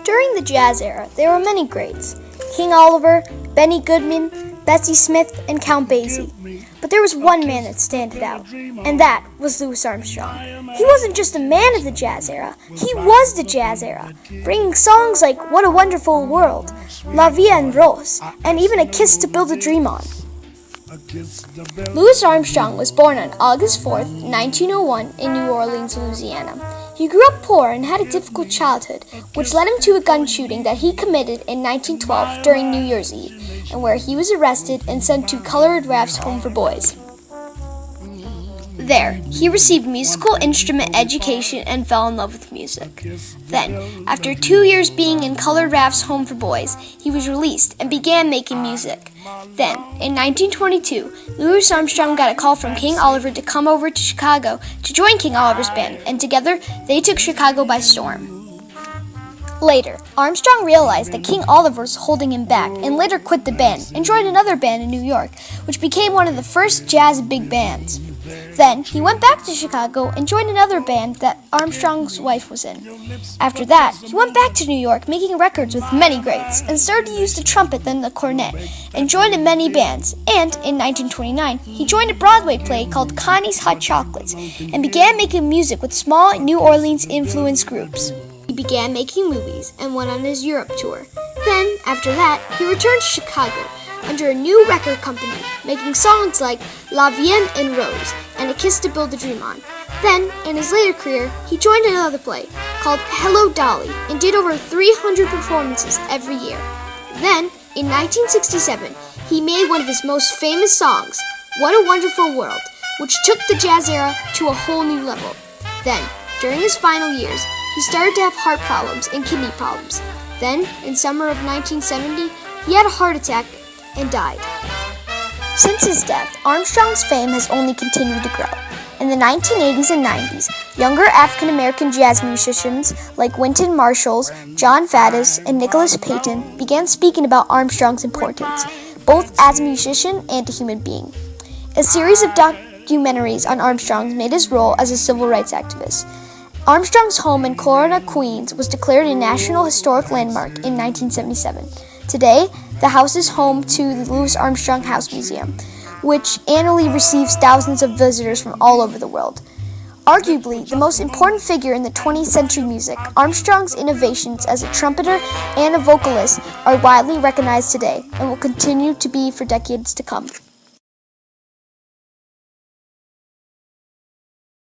During the jazz era, there were many greats: King Oliver, Benny Goodman, Bessie Smith, and Count Basie. But there was one man that stood out, and that was Louis Armstrong. He wasn't just a man of the jazz era, he was the jazz era, bringing songs like What a Wonderful World, La Vie en Rose, and even A Kiss to Build a Dream On. Louis Armstrong was born on August 4th, 1901 in New Orleans, Louisiana. He grew up poor and had a difficult childhood, which led him to a gun shooting that he committed in 1912 during New Year's Eve, and where he was arrested and sent to Colored Raph's Home for Boys. There, he received musical instrument education and fell in love with music. Then, after 2 years being in Colored Raph's Home for Boys, he was released and began making music. Then, in 1922, Louis Armstrong got a call from King Oliver to come over to Chicago to join King Oliver's band, and together they took Chicago by storm. Later, Armstrong realized that King Oliver was holding him back and later quit the band and joined another band in New York, which became one of the first jazz big bands. Then, he went back to Chicago and joined another band that Armstrong's wife was in. After that, he went back to New York making records with many greats and started to use the trumpet then the cornet and joined in many bands. And in 1929, he joined a Broadway play called Connie's Hot Chocolates and began making music with small New Orleans-influenced groups. He began making movies and went on his Europe tour. Then, after that, he returned to Chicago under a new record company, making songs like La Vie en Rose and A Kiss to Build a Dream On. Then, in his later career, he joined another play called Hello Dolly and did over 300 performances every year. Then, in 1967, he made one of his most famous songs, What a Wonderful World, which took the jazz era to a whole new level. Then, during his final years, he started to have heart problems and kidney problems. Then, in summer of 1970, he had a heart attack and died. Since his death, Armstrong's fame has only continued to grow. In the 1980s and 90s, younger African-American jazz musicians like Wynton Marshall, John Faddis, and Nicholas Payton began speaking about Armstrong's importance, both as a musician and a human being. A series of documentaries on Armstrong made his role as a civil rights activist. Armstrong's home in Corona, Queens was declared a National Historic Landmark in 1977. Today, the house is home to the Louis Armstrong House Museum, which annually receives thousands of visitors from all over the world. Arguably, the most important figure in the 20th century music, Armstrong's innovations as a trumpeter and a vocalist are widely recognized today and will continue to be for decades to come.